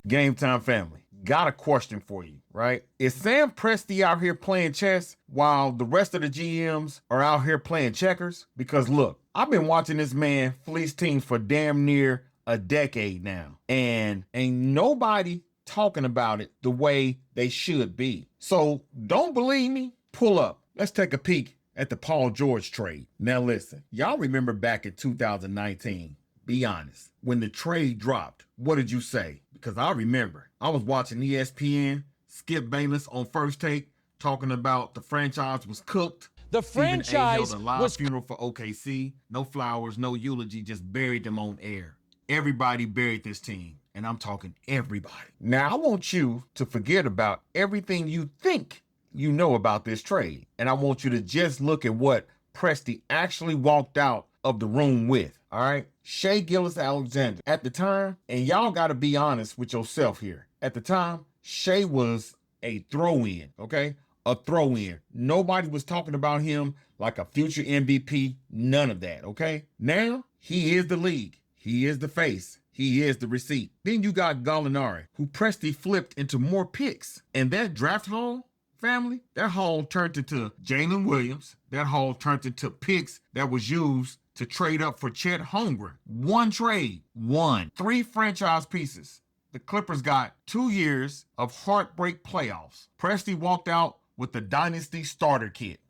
Game time family. Got a question for you, right? Is Sam Presti out here playing chess while the rest of the GMs are out here playing checkers? Because look, I've been watching this man fleece teams for damn near a decade now, and ain't nobody talking about it the way they should be. So don't believe me? Pull up. Let's take a peek at the Paul George trade. Now listen, y'all remember back in 2019, be honest, when the trade dropped, what did you say? Because I remember, I was watching ESPN, Skip Bayless on First Take, talking about the franchise was cooked. The franchise held a live was funeral for OKC. No flowers, no eulogy, just buried them on air. Everybody buried this team, and I'm talking everybody. Now, I want you to forget about everything you think you know about this trade, and I want you to just look at what Presti actually walked out of the room with, all right? Shai Gilgeous-Alexander. At the time, and y'all got to be honest with yourself here. At the time, Shai was a throw-in, okay? A throw-in. Nobody was talking about him like a future MVP, none of that, okay? Now, he is the league. He is the face. He is the receipt. Then you got Gallinari, who Presti flipped into more picks. And that draft haul, family, that haul turned into Jalen Williams. That haul turned into picks that was used to trade up for Chet Holmgren. One trade, one. 3 franchise pieces. The Clippers got 2 years of heartbreak playoffs. Presti walked out with the Dynasty starter kit.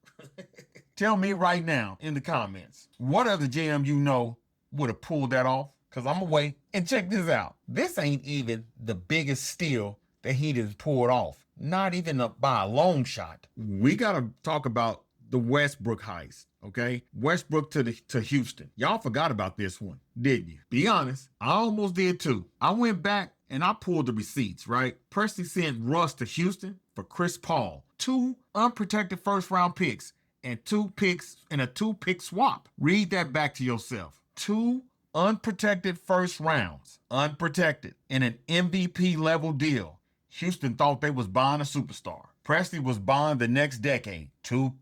Tell me right now in the comments, what other GM you know would have pulled that off? Because I'm away. And check this out. This ain't even the biggest steal that he just pulled off. Not even by a long shot. We got to talk about the Westbrook heist, okay? Westbrook to Houston. Y'all forgot about this one, didn't you? Be honest, I almost did too. I went back and I pulled the receipts, right? Presti sent Russ to Houston for Chris Paul. 2 unprotected first-round picks and 2 picks and a 2-pick swap. Read that back to yourself. 2 unprotected first rounds, unprotected, in an MVP level deal. Houston thought they was buying a superstar. Presti was buying the next decade.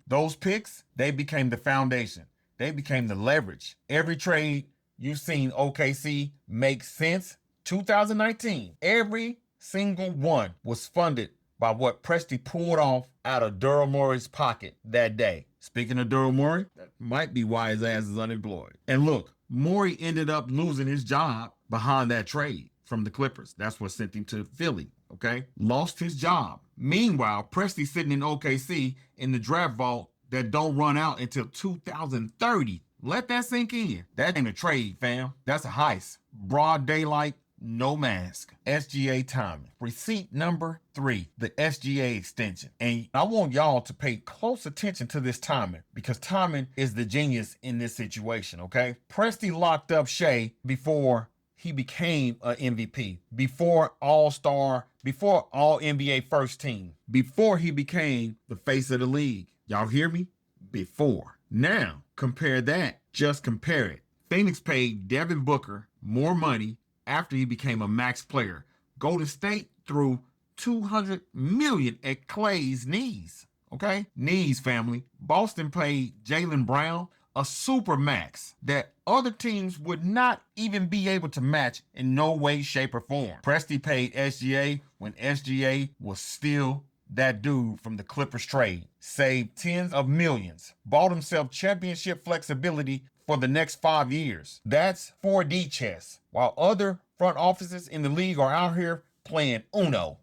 Those picks, they became the foundation. They became the leverage. Every trade you've seen OKC make since 2019, every single one was funded by what Presti pulled off out of Daryl Morey's pocket that day. Speaking of Daryl Morey, that might be why his ass is unemployed. And look, Morey ended up losing his job behind that trade from the Clippers. That's what sent him to Philly, okay? Lost his job. Meanwhile, Presti sitting in OKC in the draft vault that don't run out until 2030. Let that sink in. That ain't a trade, fam. That's a heist. Broad daylight, no mask. SGA timing. Receipt number 3, the SGA extension. And I want y'all to pay close attention to this timing because timing is the genius in this situation, okay? Presti locked up Shai before he became an MVP, before All-Star, before All-NBA first team, before he became the face of the league. Y'all hear me? Before. Now, compare that. Just compare it. Phoenix paid Devin Booker more money after he became a max player. Golden State threw $200 million at Clay's knees. Okay? Knees, family. Boston paid Jalen Brown a super max that other teams would not even be able to match in no way, shape, or form. Presti paid SGA when SGA was still that dude from the Clippers trade. Saved tens of millions. Bought himself championship flexibility for the next 5 years. That's 4D chess. While other front offices in the league are out here playing Uno.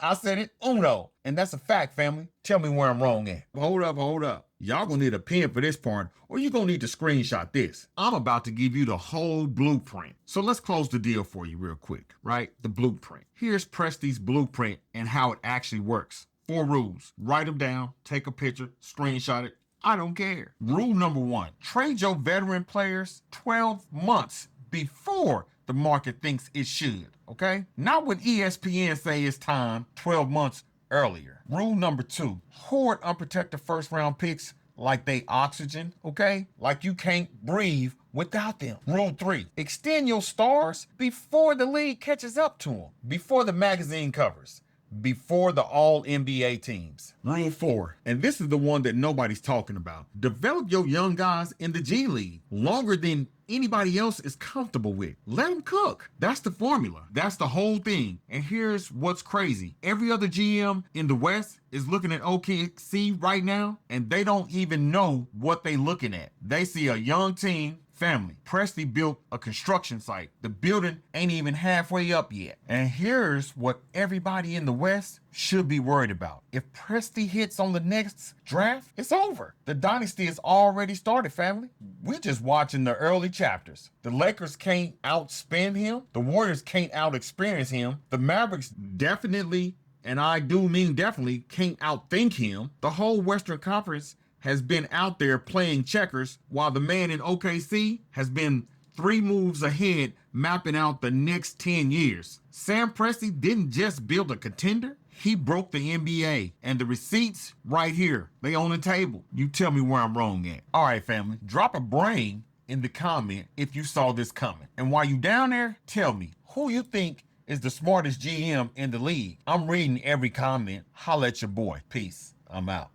I said it, Uno. And that's a fact, family. Tell me where I'm wrong at. Hold up. Y'all gonna need a pen for this part, or you're gonna need to screenshot this. I'm about to give you the whole blueprint. So let's close the deal for you real quick, right? The blueprint. Here's Presti's blueprint and how it actually works. 4 rules. Write them down, take a picture, screenshot it. I don't care. Rule number 1, trade your veteran players 12 months before the market thinks it should, okay? Not when ESPN say it's time 12 months earlier. Rule number 2, hoard unprotected first round picks like they oxygen, okay? Like you can't breathe without them. Rule 3, extend your stars before the league catches up to them, before the magazine covers. before the all NBA teams. Lane 4, and this is the one that nobody's talking about. Develop your young guys in the G League longer than anybody else is comfortable with. Let them cook. That's the formula. That's the whole thing. And here's what's crazy. Every other GM in the West is looking at OKC right now, and they don't even know what they looking at. They see a young team, family. Presti built a construction site. The building ain't even halfway up yet. And here's what everybody in the West should be worried about. If Presti hits on the next draft, it's over. The dynasty has already started, family. We just watching the early chapters. The Lakers can't outspend him. The Warriors can't out-experience him. The Mavericks definitely, and I do mean definitely, can't outthink him. The whole Western Conference has been out there playing checkers, while the man in OKC has been 3 moves ahead, mapping out the next 10 years. Sam Presti didn't just build a contender, he broke the NBA. And the receipts right here, they on the table. You tell me where I'm wrong at. All right, family, drop a brain in the comment if you saw this coming. And while you down there, tell me who you think is the smartest GM in the league. I'm reading every comment. Holla at your boy. Peace. I'm out.